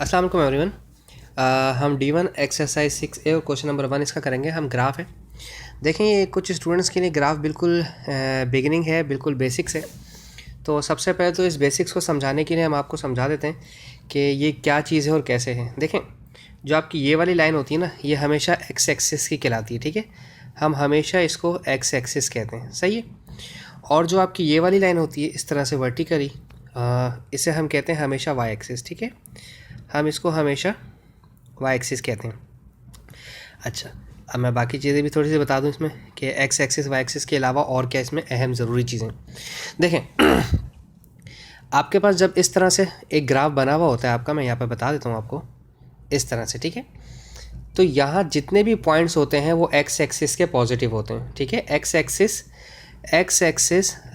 अस्सलाम वालेकुम एवरीवन। हम D1 एक्सरसाइज 6A और क्वेश्चन नंबर 1 इसका करेंगे। हम ग्राफ है, देखें ये कुछ स्टूडेंट्स के लिए ग्राफ बिल्कुल बिगिनिंग है, बिल्कुल बेसिक्स है। तो सबसे पहले तो इस बेसिक्स को समझाने के लिए हम आपको समझा देते हैं कि ये क्या चीज़ है और कैसे है। देखें जो आपकी ये वाली लाइन होती है ना, ये हमेशा एक्स एक्सिस की कहलाती है, ठीक है। हम हमेशा इसको एक्स एक्सिस कहते हैं, सही है। और जो आपकी ये वाली लाइन होती है इस तरह से वर्टिकली, इसे हम कहते हैं हमेशा वाई एक्सिस, ठीक है। हम इसको हमेशा वाई एक्सिस कहते हैं। अच्छा, अब मैं बाकी चीज़ें भी थोड़ी सी बता दूं इसमें कि एक्स एक्सिस वाई एक्सिस के अलावा और क्या इसमें अहम ज़रूरी चीज़ें। देखें आपके पास जब इस तरह से एक ग्राफ बना हुआ होता है आपका, मैं यहाँ पे बता देता हूँ आपको इस तरह से, ठीक है। तो यहाँ जितने भी पॉइंट्स होते हैं वो एक्स एक्सिस के पॉजिटिव होते हैं, ठीक है। एक्स एक्सिस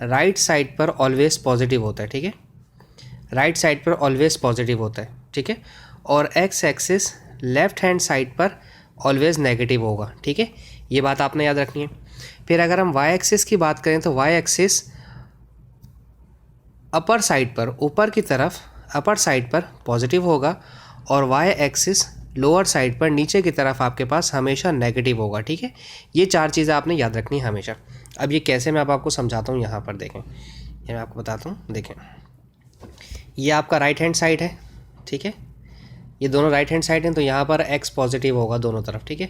राइट साइड पर ऑलवेज पॉजिटिव होता है, ठीक है। राइट साइड पर ऑलवेज पॉजिटिव होता है, ठीक है। और x axis left hand side पर ऑलवेज नेगेटिव होगा, ठीक है। ये बात आपने याद रखनी है। फिर अगर हम वाई एक्सिस की बात करें तो वाई एक्सिस अपर साइड पर, ऊपर की तरफ अपर साइड पर पॉजिटिव होगा और वाई एक्सिस लोअर साइड पर नीचे की तरफ आपके पास हमेशा नेगेटिव होगा, ठीक है। ये चार चीज़ें आपने याद रखनी है हमेशा। अब ये कैसे मैं अब आपको समझाता हूँ, यहाँ पर देखें, ये मैं आपको बताता हूँ। देखें ये आपका राइट हैंड साइड है, ठीक है। ये दोनों राइट हैंड साइड हैं तो यहाँ पर एक्स पॉजिटिव होगा दोनों तरफ, ठीक है,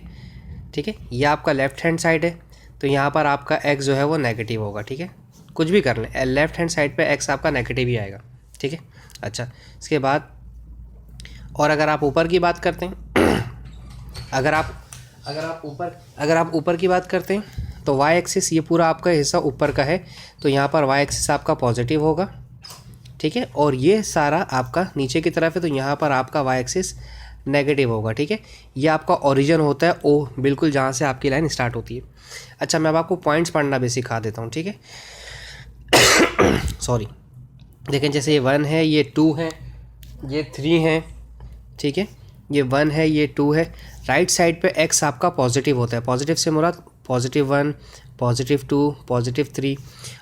ठीक है। ये आपका लेफ्ट हैंड साइड है तो यहाँ पर आपका एक्स जो है वो नेगेटिव होगा, ठीक है। कुछ भी कर लें, लेफ्ट हैंड साइड पे एक्स आपका नेगेटिव ही आएगा, ठीक है। अच्छा, इसके बाद और अगर आप ऊपर की बात करते हैं अगर आप ऊपर की बात करते हैं तो वाई एक्सिस ये पूरा आपका हिस्सा ऊपर का है तो यहाँ पर वाई एक्सिस आपका पॉजिटिव होगा, ठीक है। और ये सारा आपका नीचे की तरफ है तो यहाँ पर आपका वाई एक्सिस नेगेटिव होगा, ठीक है। ये आपका ओरिजिन होता है ओ, बिल्कुल जहाँ से आपकी लाइन स्टार्ट होती है। अच्छा, मैं अब आपको पॉइंट्स पढ़ना भी सिखा देता हूँ, ठीक है। सॉरी, देखें जैसे ये 1 है, ये 2 है, ये 3 है, ठीक है। ये 1 है, ये 2 है। राइट साइड पे एक्स आपका पॉजिटिव होता है, पॉजिटिव से मुराद +1, +2, +3।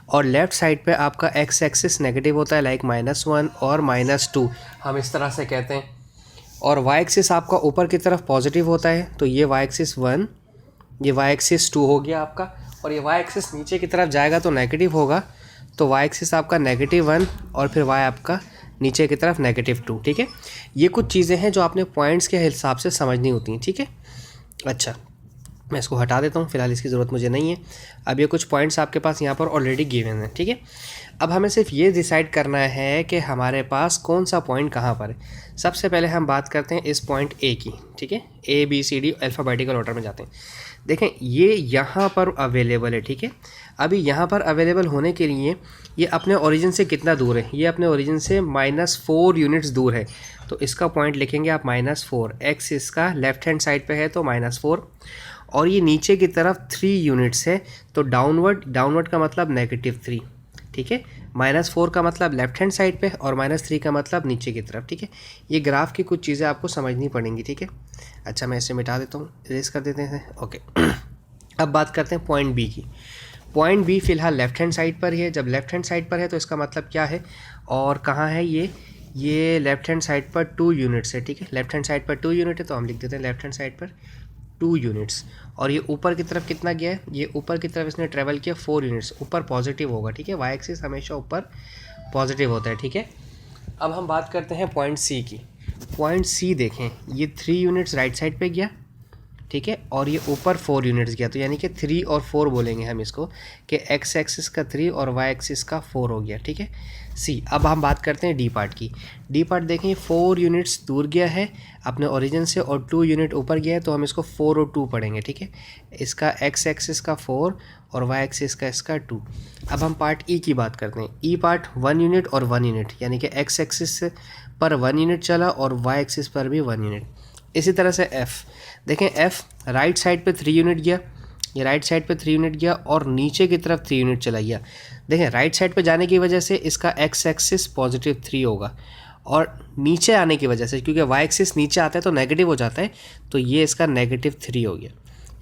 और लेफ़्ट साइड पे आपका एक्स एक्सिस नेगेटिव होता है, लाइक -1 और -2, हम इस तरह से कहते हैं। और वाई एक्सिस आपका ऊपर की तरफ पॉजिटिव होता है तो ये वाई एक्सिस 1, ये वाई एक्सिस 2 हो गया आपका। और ये वाई एक्सिस नीचे की तरफ जाएगा तो नेगेटिव होगा, तो वाई एक्सिस आपका -1 और फिर वाई आपका नीचे की तरफ -2, ठीक है। ये कुछ चीज़ें हैं जो आपने पॉइंट्स के हिसाब से समझनी होती हैं, ठीक है। अच्छा, मैं इसको हटा देता हूँ, फिलहाल इसकी ज़रूरत मुझे नहीं है। अब ये कुछ पॉइंट्स आपके पास यहाँ पर ऑलरेडी गिवन हैं, ठीक है। अब हमें सिर्फ ये डिसाइड करना है कि हमारे पास कौन सा पॉइंट कहाँ पर है। सबसे पहले हम बात करते हैं इस पॉइंट ए की, ठीक है। ABCD अल्फ़ाबेटिकल ऑर्डर में जाते हैं। देखें ये यहाँ पर अवेलेबल है, ठीक है। अभी यहाँ पर अवेलेबल होने के लिए ये अपने ओरिजिन से कितना दूर है, ये अपने ओरिजिन से -4 यूनिट्स दूर है तो इसका पॉइंट लिखेंगे आप -4। एक्स इसका लेफ्ट हैंड साइड पे है तो -4 और ये नीचे की तरफ 3 यूनिट्स है तो डाउनवर्ड का मतलब -3, ठीक है। -4 का मतलब लेफ्ट हैंड साइड पे और -3 का मतलब नीचे की तरफ, ठीक है। ये ग्राफ की कुछ चीज़ें आपको समझनी पड़ेंगी, ठीक है। अच्छा, मैं इसे मिटा देता हूँ, इरेज कर देते हैं, ओके। अब बात करते हैं पॉइंट बी की। पॉइंट बी फ़िलहाल लेफ्ट हैंड साइड पर ही है। जब लेफ्ट हैंड साइड पर है तो इसका मतलब क्या है और कहाँ है ये लेफ्ट हैंड साइड पर 2 यूनिट्स है, ठीक है। लेफ्ट हैंड साइड पर 2 यूनिट है तो हम लिख देते हैं लेफ्ट हैंड साइड पर 2 यूनिट्स। और ये ऊपर की तरफ कितना गया है, ये ऊपर की तरफ इसने ट्रेवल किया 4 यूनिट्स, ऊपर पॉजिटिव होगा, ठीक है। वाई एक्सिस हमेशा ऊपर पॉजिटिव होता है, ठीक है। अब हम बात करते हैं पॉइंट सी की। पॉइंट सी देखें, ये 3 यूनिट्स राइट साइड पे गया, ठीक है। और ये ऊपर 4 यूनिट्स गया तो यानी कि 3 और 4 बोलेंगे हम इसको कि एक्स एक्सिस का 3 और वाई एक्सिस का 4 हो गया, ठीक है। सी, अब हम बात करते हैं डी पार्ट की। डी पार्ट देखें 4 यूनिट्स दूर गया है अपने ओरिजिन से और 2 यूनिट ऊपर गया है तो हम इसको 4 और 2 पढ़ेंगे, ठीक है। इसका एक्स एक्सिस का 4 और वाई एक्सिस का इसका 2। अब हम पार्ट ई की बात करते हैं। ई पार्ट 1 यूनिट और 1 यूनिट, यानी कि एक्स एक्सिस पर 1 यूनिट चला और वाई एक्सिस पर भी 1 यूनिट। इसी तरह से एफ़ देखें, एफ़ राइट साइड पे 3 यूनिट गया, ये राइट साइड पे 3 यूनिट गया और नीचे की तरफ 3 यूनिट चला गया। देखें राइट साइड पे जाने की वजह से इसका एक्स एक्सिस +3 होगा और नीचे आने की वजह से, क्योंकि वाई एक्सिस नीचे आता है तो नेगेटिव हो जाता है, तो ये इसका -3 हो गया।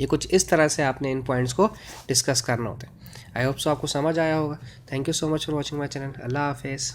ये कुछ इस तरह से आपने इन पॉइंट्स को डिस्कस करना होता है। आई होप सो आपको समझ आया होगा। Thank you so much for watching my channel. अल्लाह हाफिज़।